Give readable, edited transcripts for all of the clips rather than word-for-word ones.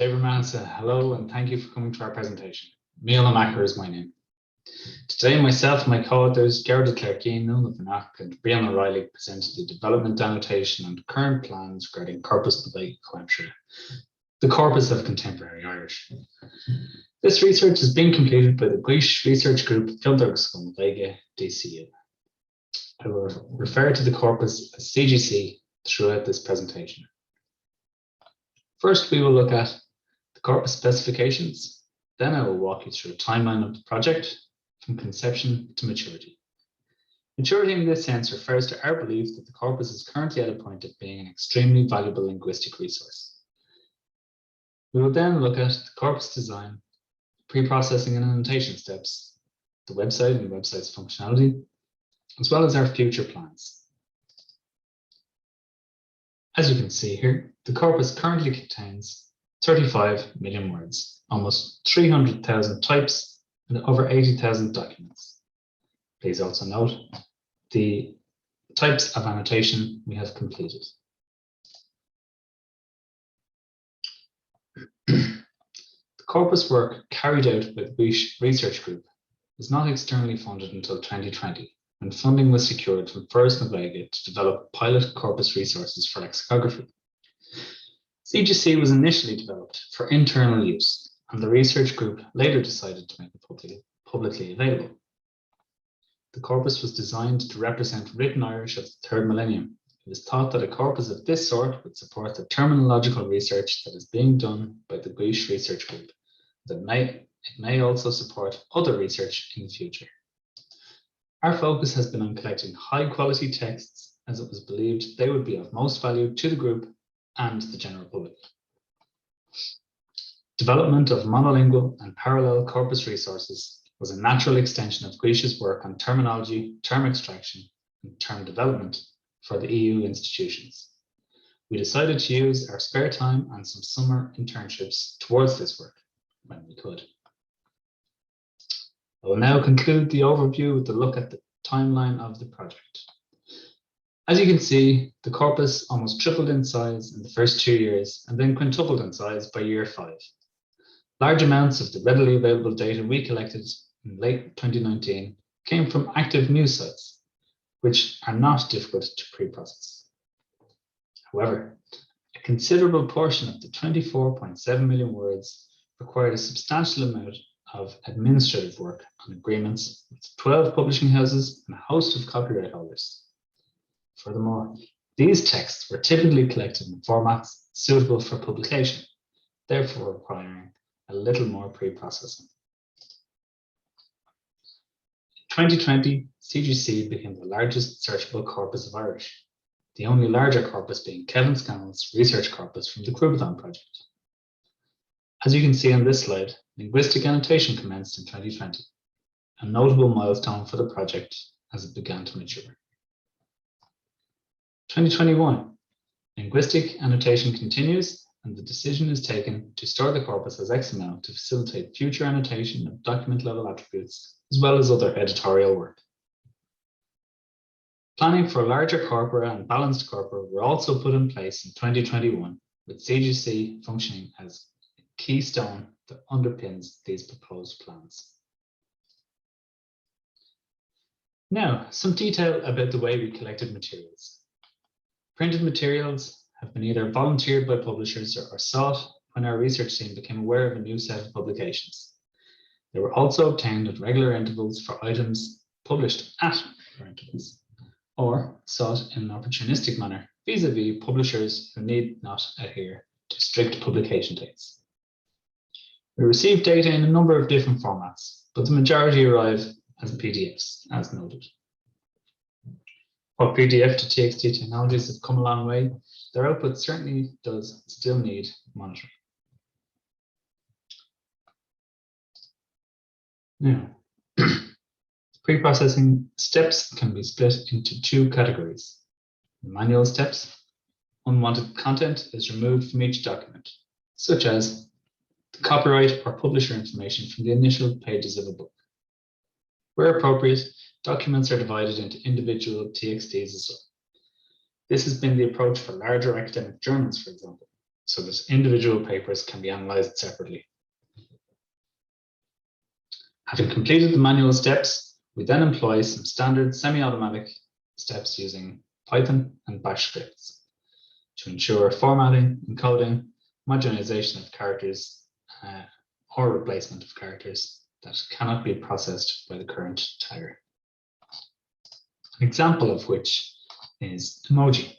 Hello and thank you for coming to our presentation. Meachair is my name. Today, myself and my co-authors, Dearadh, Cleircín, Bhreathnach and Raghallaigh presented the development annotation and current plans regarding Corpus Gaeilge Comhaimseartha, the corpus of contemporary Irish. This research is being completed by the Gaeilge research group Gaeilge Comhaimseartha DCU. I will refer to the corpus as CGC throughout this presentation. First, we will look at the corpus specifications. Then I will walk you through a timeline of the project from conception to maturity. Maturity in this sense refers to our belief that the corpus is currently at a point of being an extremely valuable linguistic resource. We will then look at the corpus design, pre-processing and annotation steps, the website and the website's functionality, as well as our future plans. As you can see here, the corpus currently contains 35 million words, almost 300,000 types, and over 80,000 documents. Please also note the types of annotation we have completed. The corpus work carried out by the Gaeilge research group was not externally funded until 2020, when funding was secured from Gaeilge to develop pilot corpus resources for lexicography. CGC was initially developed for internal use, and the research group later decided to make it publicly available. The corpus was designed to represent written Irish of the third millennium. It was thought that a corpus of this sort would support the terminological research that is being done by the Gaeilge research group. It may also support other research in the future. Our focus has been on collecting high-quality texts, as it was believed they would be of most value to the group and the general public. Development of monolingual and parallel corpus resources was a natural extension of Gaeilge's work on terminology, term extraction, and term development for the EU institutions. We decided to use our spare time and some summer internships towards this work when we could. I will now conclude the overview with a look at the timeline of the project. As you can see, the corpus almost tripled in size in the first 2 years and then quintupled in size by year 5. Large amounts of the readily available data we collected in late 2019 came from active news sites, which are not difficult to pre-process. However, a considerable portion of the 24.7 million words required a substantial amount of administrative work on agreements with 12 publishing houses and a host of copyright holders. Furthermore, these texts were typically collected in formats suitable for publication, therefore requiring a little more pre-processing. In 2020, CGC became the largest searchable corpus of Irish, the only larger corpus being Kevin Scannell's research corpus from the Cruiseathon project. As you can see on this slide, linguistic annotation commenced in 2020, a notable milestone for the project as it began to mature. 2021, linguistic annotation continues, and the decision is taken to store the corpus as XML to facilitate future annotation of document-level attributes, as well as other editorial work. Planning for larger corpora and balanced corpora were also put in place in 2021, with CGC functioning as a keystone that underpins these proposed plans. Now, some detail about the way we collected materials. Printed materials have been either volunteered by publishers or sought when our research team became aware of a new set of publications. They were also obtained at regular intervals for items published at regular intervals, or sought in an opportunistic manner vis-à-vis publishers who need not adhere to strict publication dates. We received data in a number of different formats, but the majority arrive as PDFs, as noted. While PDF to TXT technologies have come a long way, their output certainly does still need monitoring. Now, pre-processing steps can be split into 2 categories. The manual steps, unwanted content is removed from each document, such as the copyright or publisher information from the initial pages of a book. Where appropriate, documents are divided into individual TXTs as well. This has been the approach for larger academic journals, for example, so that individual papers can be analysed separately. Having completed the manual steps, we then employ some standard semi-automatic steps using Python and Bash scripts to ensure formatting, encoding, modernization of characters, or replacement of characters that cannot be processed by the current tagger. An example of which is emoji.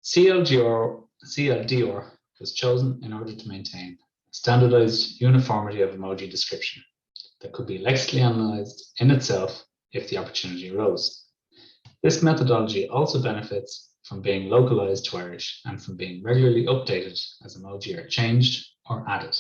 CLDR was chosen in order to maintain a standardized uniformity of emoji description that could be lexically analyzed in itself if the opportunity arose. This methodology also benefits from being localized to Irish and from being regularly updated as emoji are changed or added.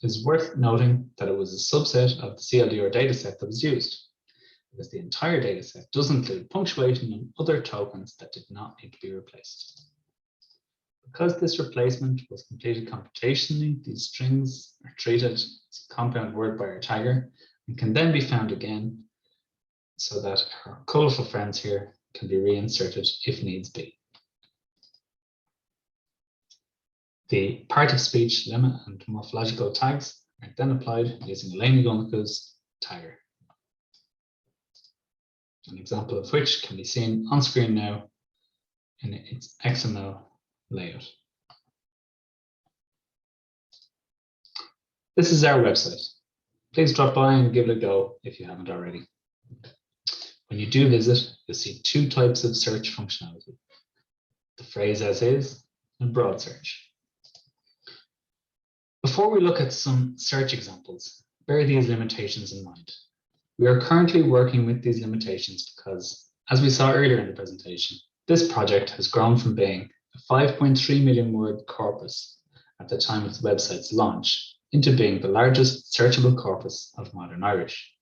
It is worth noting that it was a subset of the CLDR dataset that was used, because the entire dataset does include punctuation and other tokens that did not need to be replaced. Because this replacement was completed computationally, these strings are treated as a compound word by our tagger and can then be found again so that our colorful friends here can be reinserted if needs be. The part of speech, lemma, and morphological tags are then applied using Uí Dhonnchadha's tagger. An example of which can be seen on screen now in its XML layout. This is our website. Please drop by and give it a go if you haven't already. When you do visit, you'll see two types of search functionality: the phrase as is and broad search. Before we look at some search examples, bear these limitations in mind. We are currently working with these limitations because, as we saw earlier in the presentation, this project has grown from being a 5.3 million word corpus at the time of the website's launch into being the largest searchable corpus of modern Irish.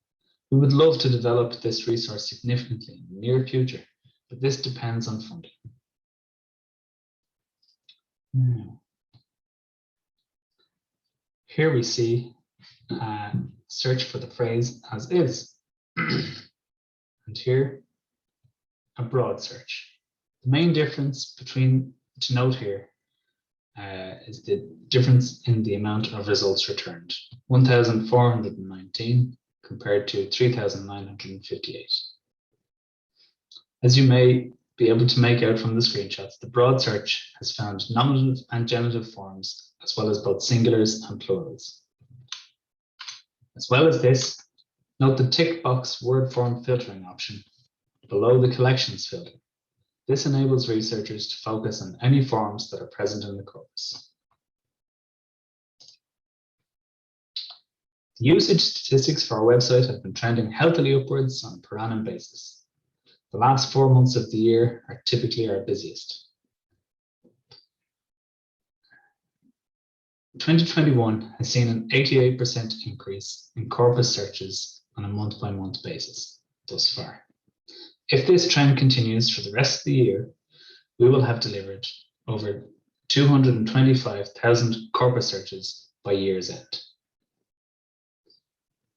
We would love to develop this resource significantly in the near future, but this depends on funding. Here we see search for the phrase as is, and here a broad search. The main difference to note here is the difference in the amount of results returned: 1,419 compared to 3,958. As you may be able to make out from the screenshots, the broad search has found nominative and genitive forms, as well as both singulars and plurals. As well as this, note the tick box word form filtering option below the collections filter. This enables researchers to focus on any forms that are present in the corpus. The usage statistics for our website have been trending healthily upwards on a per annum basis. The last 4 months of the year are typically our busiest. 2021 has seen an 88% increase in corpus searches on a month-by-month basis thus far. If this trend continues for the rest of the year, we will have delivered over 225,000 corpus searches by year's end.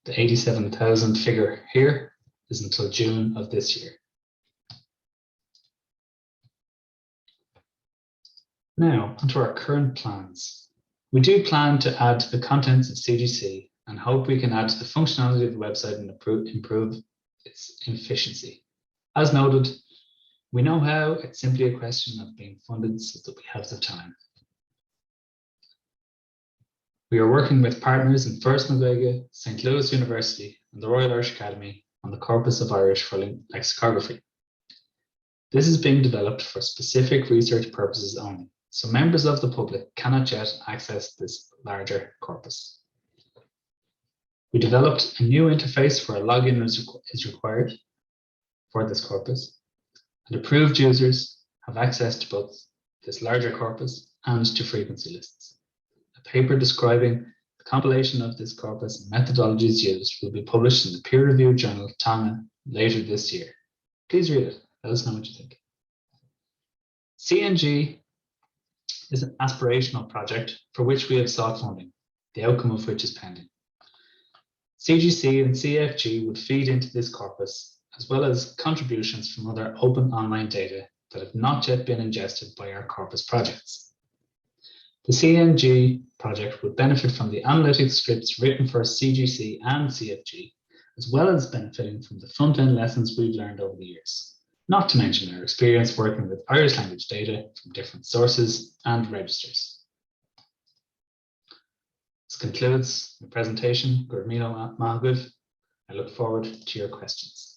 The 87,000 figure here is until June of this year. Now, onto our current plans. We do plan to add to the contents of CGC and hope we can add to the functionality of the website and improve its efficiency. As noted, we know how, it's simply a question of being funded so that we have the time. We are working with partners in First Gaeilge, St. Louis University and the Royal Irish Academy on the corpus of Irish for lexicography. This is being developed for specific research purposes only, so members of the public cannot yet access this larger corpus. We developed a new interface where a login is required for this corpus, and approved users have access to both this larger corpus and to frequency lists. A paper describing the compilation of this corpus and methodologies used will be published in the peer-reviewed journal Tanga later this year. Please read it. Let us know what you think. CNG is an aspirational project for which we have sought funding, the outcome of which is pending. CGC and CFG would feed into this corpus, as well as contributions from other open online data that have not yet been ingested by our Corpus projects. The CNG project would benefit from the analytic scripts written for CGC and CFG, as well as benefiting from the front-end lessons we've learned over the years, not to mention our experience working with Irish language data from different sources and registers. This concludes my presentation. Gurmino Mahagud. I look forward to your questions.